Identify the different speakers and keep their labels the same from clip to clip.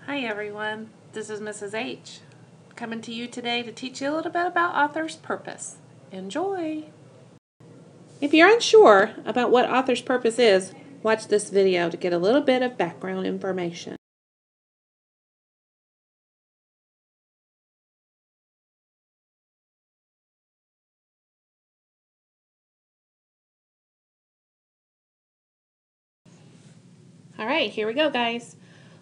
Speaker 1: Hi everyone, this is Mrs. H, coming to you today to teach you a little bit about author's purpose. Enjoy! If you're unsure about what author's purpose is, watch this video to get a little bit of background information. Alright, here we go guys.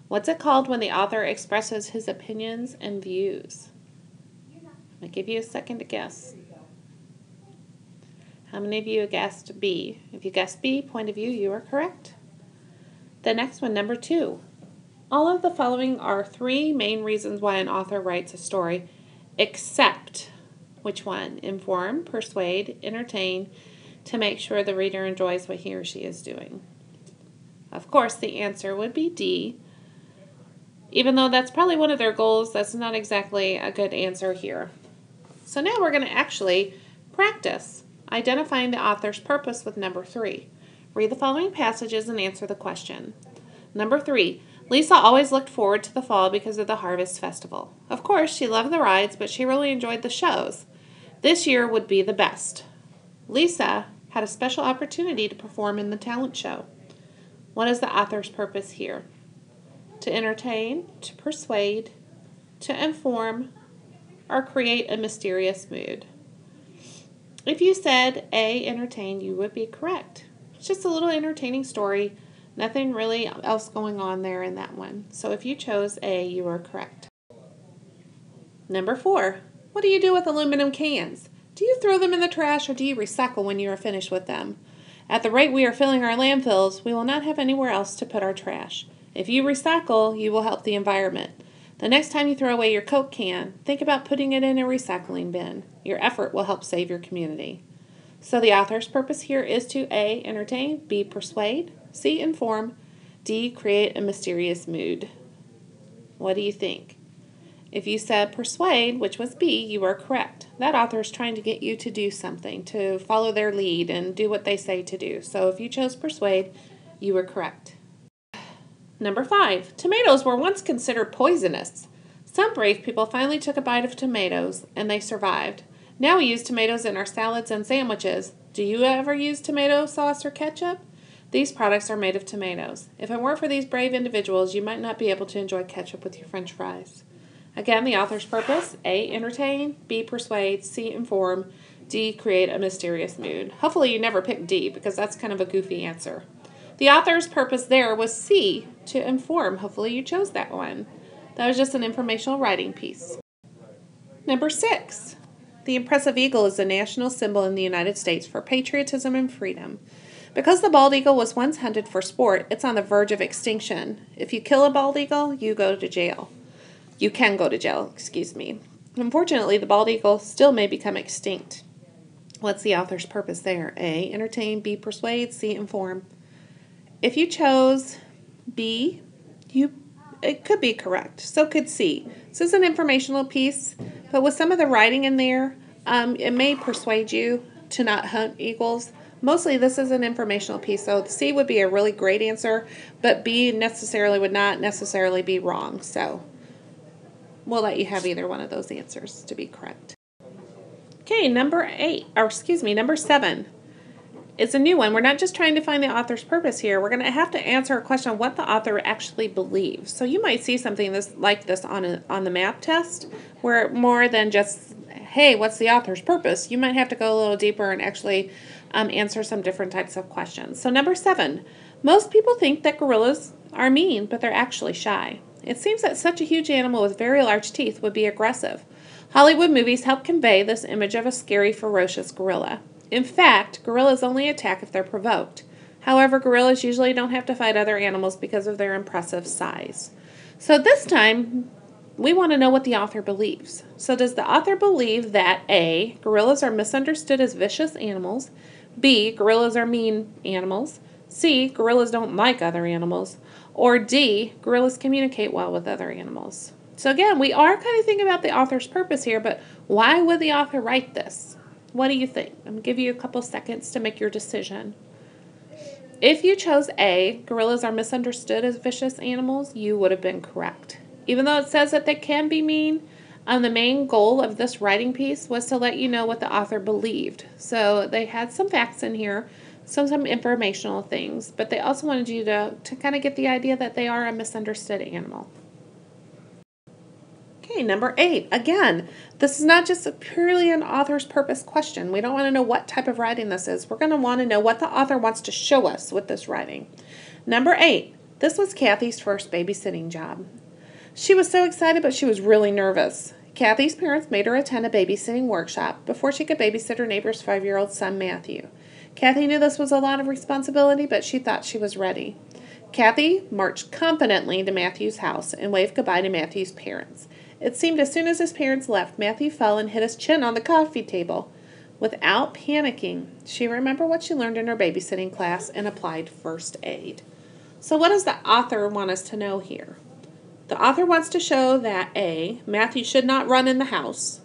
Speaker 1: What's it called when the author expresses his opinions and views? I'll give you a second to guess. How many of you guessed B? If you guessed B, point of view, you are correct. The next one, number 2. All of the following are 3 main reasons why an author writes a story, except which one? Inform, persuade, entertain, to make sure the reader enjoys what he or she is doing. Of course, the answer would be D. Even though that's probably one of their goals, that's not exactly a good answer here. So now we're going to actually practice identifying the author's purpose with number 3. Read the following passages and answer the question. Number 3. Lisa always looked forward to the fall because of the Harvest Festival. Of course, she loved the rides, but she really enjoyed the shows. This year would be the best. Lisa had a special opportunity to perform in the talent show. What is the author's purpose here? To entertain, to persuade, to inform, or create a mysterious mood. If you said A, entertain, you would be correct. It's just a little entertaining story. Nothing really else going on there in that one. So if you chose A, you are correct. Number 4. What do you do with aluminum cans? Do you throw them in the trash or do you recycle when you are finished with them? At the rate we are filling our landfills, we will not have anywhere else to put our trash. If you recycle, you will help the environment. The next time you throw away your Coke can, think about putting it in a recycling bin. Your effort will help save your community. So the author's purpose here is to A, entertain, B, persuade, C, inform, D, create a mysterious mood. What do you think? If you said persuade, which was B, you are correct. That author is trying to get you to do something, to follow their lead and do what they say to do. So if you chose persuade, you were correct. Number 5. Tomatoes were once considered poisonous. Some brave people finally took a bite of tomatoes, and they survived. Now we use tomatoes in our salads and sandwiches. Do you ever use tomato sauce or ketchup? These products are made of tomatoes. If it weren't for these brave individuals, you might not be able to enjoy ketchup with your French fries. Again, the author's purpose, A, entertain, B, persuade, C, inform, D, create a mysterious mood. Hopefully you never picked D, because that's kind of a goofy answer. The author's purpose there was C, to inform. Hopefully you chose that one. That was just an informational writing piece. Number 6. The impressive eagle is a national symbol in the United States for patriotism and freedom. Because the bald eagle was once hunted for sport, it's on the verge of extinction. If you kill a bald eagle, you go to jail. You can go to jail, excuse me. Unfortunately, the bald eagle still may become extinct. What's the author's purpose there? A, entertain, B, persuade, C, inform. If you chose B, it could be correct. So could C. This is an informational piece, but with some of the writing in there, it may persuade you to not hunt eagles. Mostly this is an informational piece, so C would be a really great answer, but B would not necessarily be wrong. So we'll let you have either one of those answers to be correct. Okay, number 7. It's a new one. We're not just trying to find the author's purpose here. We're going to have to answer a question on what the author actually believes. So you might see something like this on the map test, where more than just, hey, what's the author's purpose? You might have to go a little deeper and actually answer some different types of questions. So number 7, most people think that gorillas are mean, but they're actually shy. It seems that such a huge animal with very large teeth would be aggressive. Hollywood movies help convey this image of a scary, ferocious gorilla. In fact, gorillas only attack if they're provoked. However, gorillas usually don't have to fight other animals because of their impressive size. So this time, we want to know what the author believes. So does the author believe that A, gorillas are misunderstood as vicious animals, B, gorillas are mean animals, C, gorillas don't like other animals, or D, gorillas communicate well with other animals? So again, we are kind of thinking about the author's purpose here, but why would the author write this? What do you think? I'm going to give you a couple seconds to make your decision. If you chose A, gorillas are misunderstood as vicious animals, you would have been correct. Even though it says that they can be mean, the main goal of this writing piece was to let you know what the author believed. So they had some facts in here, some informational things, but they also wanted you to kind of get the idea that they are a misunderstood animal. Okay, number 8. Again, this is not just purely an author's purpose question. We don't want to know what type of writing this is. We're going to want to know what the author wants to show us with this writing. Number 8. This was Kathy's first babysitting job. She was so excited, but she was really nervous. Kathy's parents made her attend a babysitting workshop before she could babysit her neighbor's 5-year-old son, Matthew. Kathy knew this was a lot of responsibility, but she thought she was ready. Kathy marched confidently to Matthew's house and waved goodbye to Matthew's parents. It seemed as soon as his parents left, Matthew fell and hit his chin on the coffee table. Without panicking, she remembered what she learned in her babysitting class and applied first aid. So what does the author want us to know here? The author wants to show that A, Matthew should not run in the house.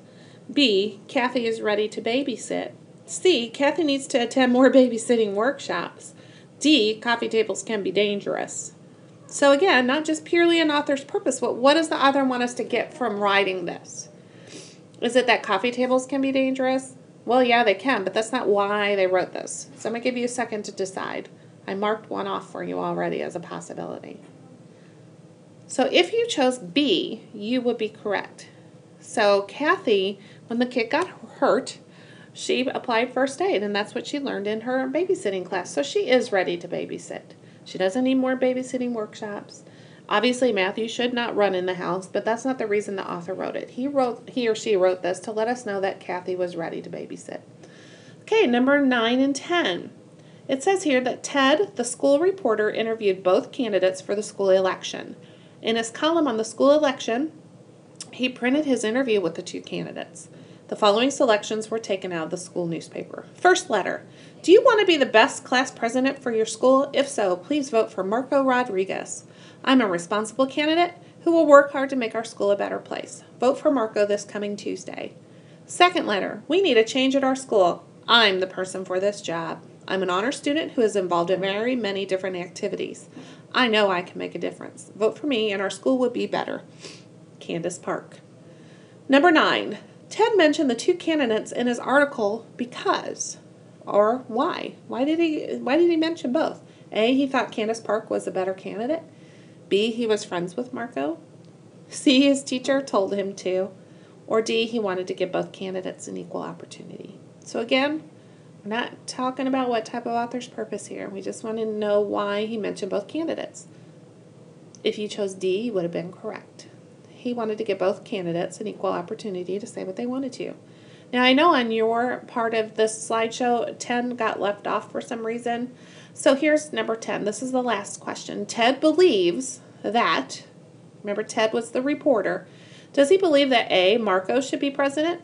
Speaker 1: B, Kathy is ready to babysit. C, Kathy needs to attend more babysitting workshops. D, coffee tables can be dangerous. So again, not just purely an author's purpose, but what does the author want us to get from writing this? Is it that coffee tables can be dangerous? Well, yeah, they can, but that's not why they wrote this. So I'm going to give you a second to decide. I marked one off for you already as a possibility. So if you chose B, you would be correct. So Kathy, when the kid got hurt, she applied first aid, and that's what she learned in her babysitting class. So she is ready to babysit. She doesn't need more babysitting workshops. Obviously, Matthew should not run in the house, but that's not the reason the author wrote it. He or she wrote this to let us know that Kathy was ready to babysit. Okay, number 9 and 10. It says here that Ted, the school reporter, interviewed both candidates for the school election. In his column on the school election, he printed his interview with the 2 candidates. The following selections were taken out of the school newspaper. First letter. Do you want to be the best class president for your school? If so, please vote for Marco Rodriguez. I'm a responsible candidate who will work hard to make our school a better place. Vote for Marco this coming Tuesday. Second letter. We need a change at our school. I'm the person for this job. I'm an honor student who is involved in very many different activities. I know I can make a difference. Vote for me and our school would be better. Candace Park. Number 9. Ted mentioned the 2 candidates in his article because, or why? Why did he mention both? A, he thought Candace Park was a better candidate. B, he was friends with Marco. C, his teacher told him to. Or D, he wanted to give both candidates an equal opportunity. So again, we're not talking about what type of author's purpose here. We just want to know why he mentioned both candidates. If you chose D, you would have been correct. He wanted to give both candidates an equal opportunity to say what they wanted to. Now, I know on your part of this slideshow, 10 got left off for some reason. So here's number 10. This is the last question. Ted believes that, remember Ted was the reporter, does he believe that A, Marco should be president?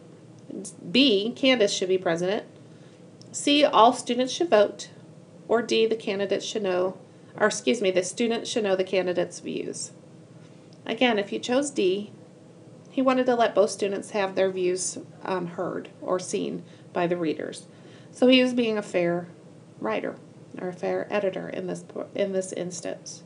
Speaker 1: B, Candace should be president? C, all students should vote? Or D, the students should know the candidates' views? Again, if you chose D, he wanted to let both students have their views heard or seen by the readers. So he was being a fair writer or a fair editor in this instance.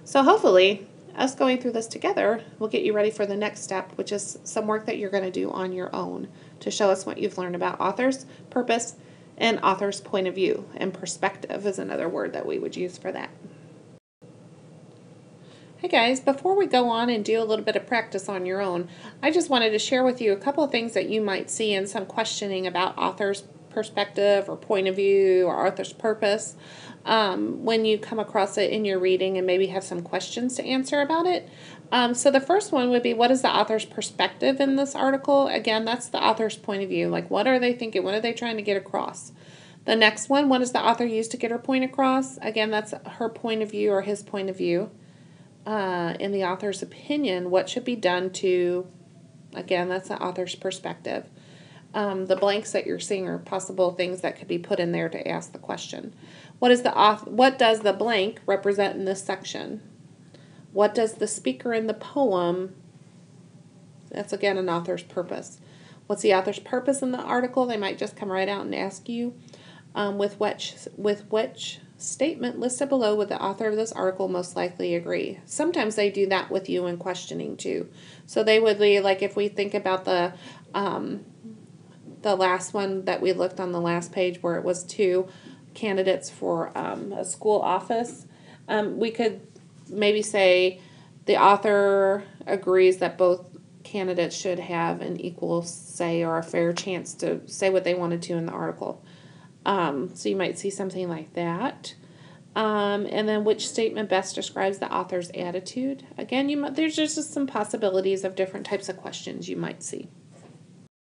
Speaker 1: So hopefully, us going through this together will get you ready for the next step, which is some work that you're going to do on your own to show us what you've learned about author's purpose and author's point of view. And perspective is another word that we would use for that. Hey guys, before we go on and do a little bit of practice on your own, I just wanted to share with you a couple of things that you might see in some questioning about author's perspective or point of view or author's purpose when you come across it in your reading and maybe have some questions to answer about it. So the first one would be, what is the author's perspective in this article? Again, that's the author's point of view. Like, what are they thinking? What are they trying to get across? The next one, what does the author use to get her point across? Again, that's her point of view or his point of view. In the author's opinion, what should be done to, again, that's the author's perspective. The blanks that you're seeing are possible things that could be put in there to ask the question. What does the blank represent in this section? What does the speaker in the poem, that's again an author's purpose. What's the author's purpose in the article? They might just come right out and ask you with which statement listed below would the author of this article most likely agree? Sometimes they do that with you in questioning too. So they would be like, if we think about the last one that we looked on the last page where it was 2 candidates for a school office, we could maybe say the author agrees that both candidates should have an equal say or a fair chance to say what they wanted to in the article. So you might see something like that. And then which statement best describes the author's attitude? Again, there's just some possibilities of different types of questions you might see.